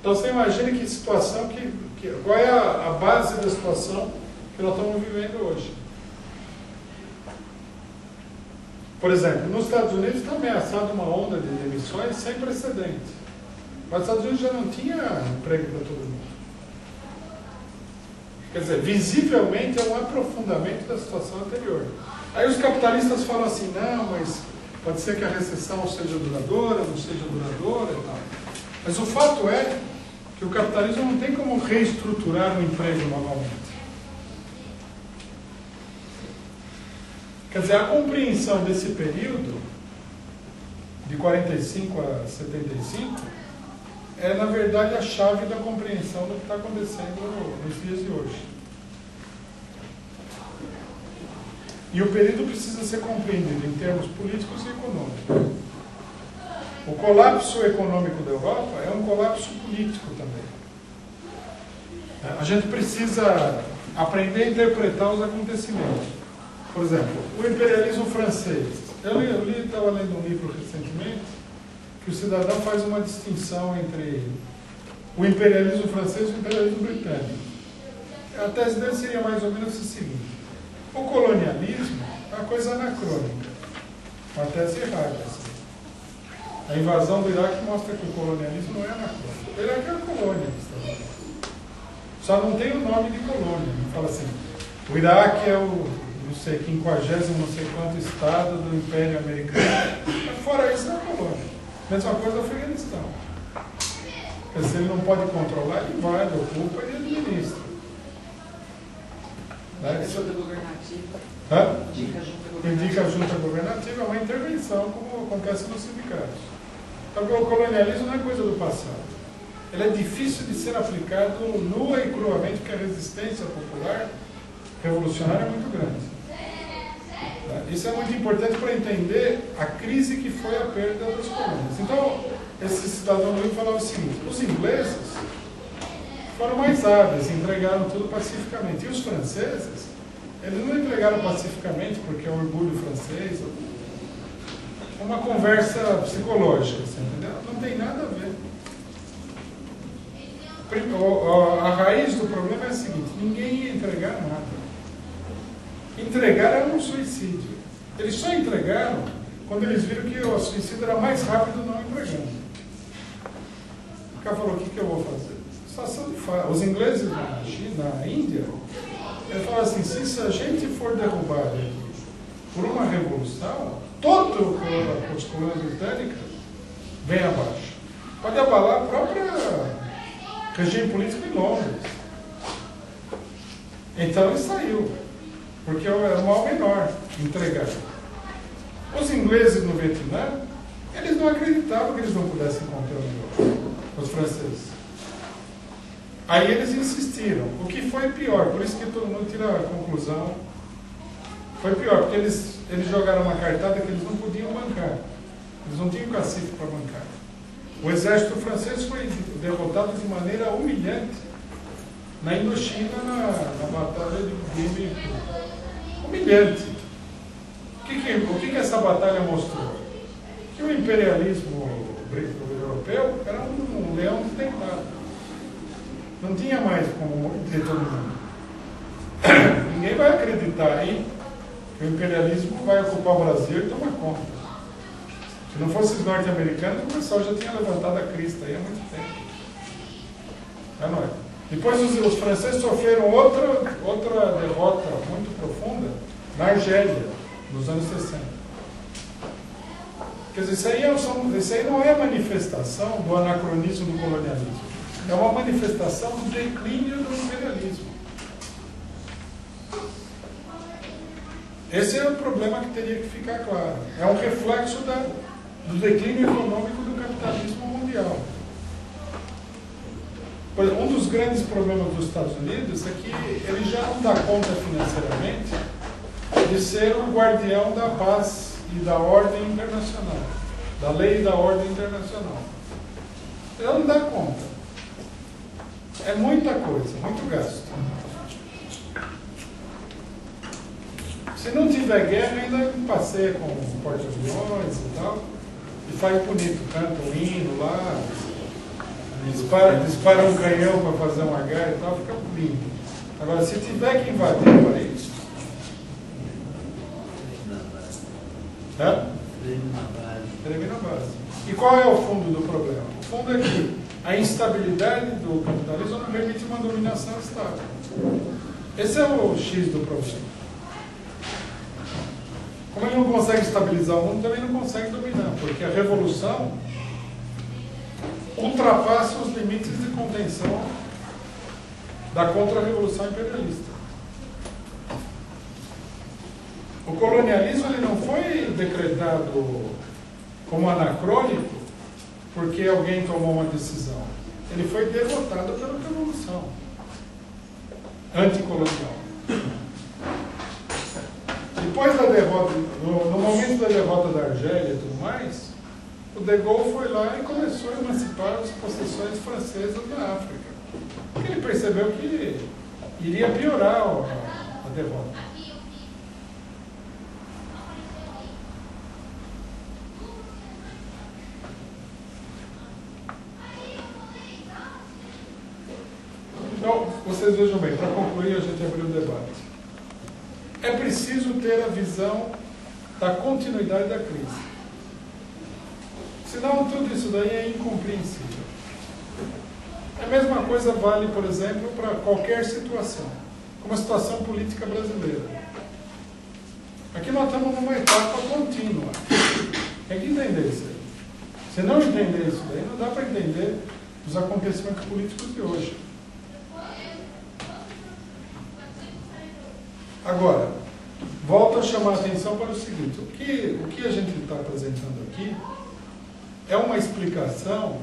Então você imagina que situação, qual é a base da situação que nós estamos vivendo hoje. Por exemplo, nos Estados Unidos está ameaçada uma onda de demissões sem precedentes. Mas os Estados Unidos já não tinha emprego para todo mundo. Quer dizer, visivelmente é um aprofundamento da situação anterior. Aí os capitalistas falam assim, não, mas pode ser que a recessão seja duradoura, não seja duradoura e tal. Mas o fato é que o capitalismo não tem como reestruturar o emprego novamente. Quer dizer, a compreensão desse período, de 45 a 75, é, na verdade, a chave da compreensão do que está acontecendo nos dias de hoje. E o período precisa ser compreendido em termos políticos e econômicos. O colapso econômico da Europa é um colapso político também. A gente precisa aprender a interpretar os acontecimentos. Por exemplo, o imperialismo francês. Eu estava lendo um livro recentemente que o cidadão faz uma distinção entre o imperialismo francês e o imperialismo britânico. A tese dele seria mais ou menos o seguinte: o colonialismo é uma coisa anacrônica, uma tese errada. Assim. A invasão do Iraque mostra que o colonialismo não é anacrônico. O Iraque é uma colônia. Só não tem o nome de colônia. Não fala assim, o Iraque é o não sei, 50º, não sei quanto estado do Império Americano. Fora isso, é colônia. Mesma coisa do Afeganistão. Porque se ele não pode controlar, ele invade, ocupa e administra. Né? Junta governativa. Indica a junta governativa, é uma intervenção, como acontece nos sindicatos. Então, o colonialismo não é coisa do passado. Ele é difícil de ser aplicado nua e cruamente, porque a resistência popular revolucionária é muito grande. Isso é muito importante para entender a crise que foi a perda das colônias. Então, esse cidadão do livro falava o seguinte: os ingleses foram mais hábeis, entregaram tudo pacificamente. E os franceses, eles não entregaram pacificamente porque é o orgulho francês. É uma conversa psicológica, assim, entendeu? Não tem nada a ver. A raiz do problema é a seguinte: ninguém ia entregar nada. Entregar era um suicídio. Eles só entregaram quando eles viram que o suicídio era mais rápido não entregando. O cara falou: o que eu vou fazer? Situação de fato. Os ingleses na China, na Índia, eles falaram assim: se a gente for derrubado aqui por uma revolução, todas as colônias britânicas vêm abaixo. Pode abalar a própria regime político em Londres. Então ele saiu. Porque é o mal menor entregar. Os ingleses no Vietnã, eles não acreditavam que eles não pudessem conter o negócio, os franceses. Aí eles insistiram, o que foi pior, por isso que todo mundo tira a conclusão. Foi pior, porque eles jogaram uma cartada que eles não podiam bancar. Eles não tinham cacife para bancar. O exército francês foi derrotado de maneira humilhante na Indochina, na batalha de Guilherme. Humilhante. O que essa batalha mostrou? Que o imperialismo europeu era um leão desdentado. Não tinha mais como ter todo mundo. Ninguém vai acreditar aí que o imperialismo vai ocupar o Brasil e tomar conta. Se não fosse os norte-americanos, o pessoal já tinha levantado a crista aí há muito tempo. É nóis. Depois os franceses sofreram outra derrota muito profunda na Argélia, nos anos 60. Quer dizer, isso aí não é a manifestação do anacronismo do colonialismo. É uma manifestação do declínio do imperialismo. Esse é o problema que teria que ficar claro. É um reflexo do declínio econômico do capitalismo mundial. Um dos grandes problemas dos Estados Unidos é que ele já não dá conta financeiramente de ser o guardião da paz e da ordem internacional, da lei e da ordem internacional. Ele não dá conta. É muita coisa, muito gasto. Se não tiver guerra, ainda passeia com porta-aviões e tal, e faz bonito, canta o hino lá, Dispara um canhão para fazer uma guerra e tal, fica lindo. Agora, se tiver que invadir o país... Termina a base. E qual é o fundo do problema? O fundo é que a instabilidade do capitalismo não permite uma dominação estável. Esse é o X do problema. Como ele não consegue estabilizar o mundo, também não consegue dominar, porque a revolução ultrapassa os limites de contenção da contra-revolução imperialista. O colonialismo ele não foi decretado como anacrônico porque alguém tomou uma decisão. Ele foi derrotado pela revolução anticolonial. Depois da derrota, no momento da derrota da Argélia e tudo mais, o De Gaulle foi lá e começou a emancipar as possessões francesas da África. Porque ele percebeu que iria piorar a derrota. Então, vocês vejam bem, para concluir, a gente abriu o debate. É preciso ter a visão da continuidade da crise. Senão, tudo isso daí é incompreensível. A mesma coisa vale, por exemplo, para qualquer situação, como a situação política brasileira. Aqui nós estamos numa etapa contínua. Tem que entender isso aí. Se não entender isso daí, não dá para entender os acontecimentos políticos de hoje. Agora, volto a chamar a atenção para o seguinte: o que a gente está apresentando aqui é uma explicação,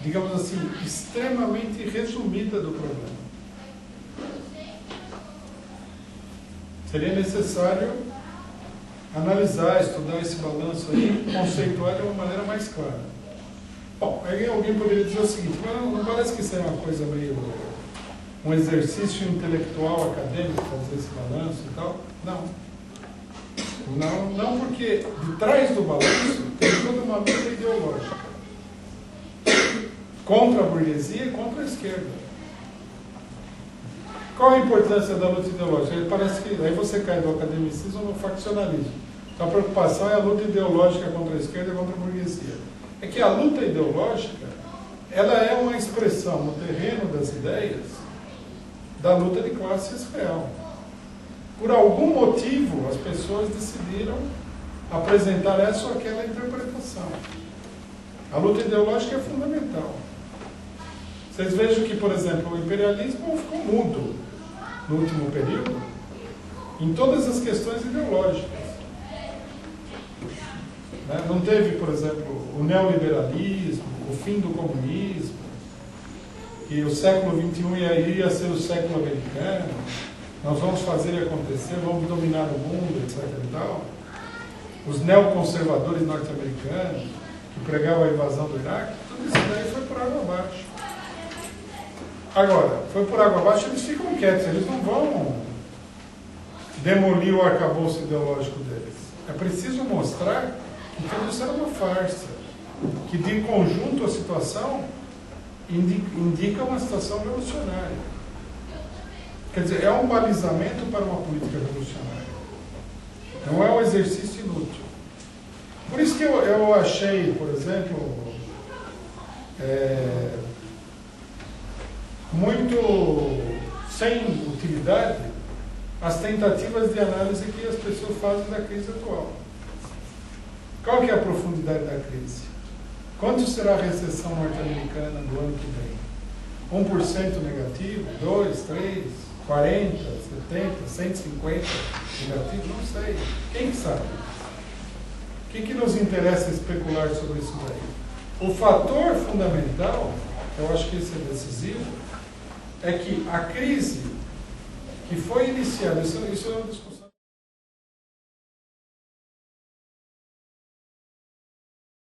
digamos assim, extremamente resumida do problema. Seria necessário analisar, estudar esse balanço aí, conceituar de uma maneira mais clara. Bom, aí alguém poderia dizer o seguinte: mas não parece que isso é uma coisa meio... um exercício intelectual, acadêmico, fazer esse balanço e tal? Não, porque de trás do balanço tem toda uma luta ideológica contra a burguesia e contra a esquerda. Qual a importância da luta ideológica? Parece que aí você cai do academicismo no faccionalismo. Então a preocupação é a luta ideológica contra a esquerda e contra a burguesia. É que a luta ideológica, ela é uma expressão no terreno das ideias da luta de classes real. Por algum motivo, as pessoas decidiram apresentar essa ou aquela interpretação. A luta ideológica é fundamental. Vocês vejam que, por exemplo, o imperialismo ficou mudo no último período em todas as questões ideológicas. Não teve, por exemplo, o neoliberalismo, o fim do comunismo, que o século XXI ia ser o século americano, nós vamos fazer acontecer, vamos dominar o mundo, etc. e tal. Os neoconservadores norte-americanos, que pregavam a invasão do Iraque, tudo isso daí foi por água abaixo. Agora, foi por água abaixo, eles ficam quietos, eles não vão demolir o arcabouço ideológico deles. É preciso mostrar que tudo isso era uma farsa, que de conjunto a situação indica uma situação revolucionária. Quer dizer, é um balizamento para uma política revolucionária. Não é um exercício inútil. Por isso que eu achei, por exemplo, muito sem utilidade as tentativas de análise que as pessoas fazem da crise atual. Qual que é a profundidade da crise? Quanto será a recessão norte-americana do ano que vem? 1% negativo? 2, 3, 40, 70, 150 negativo? Não sei. Quem que sabe? O que nos interessa especular sobre isso daí? O fator fundamental, eu acho que isso é decisivo, é que a crise que foi iniciada, isso é uma discussão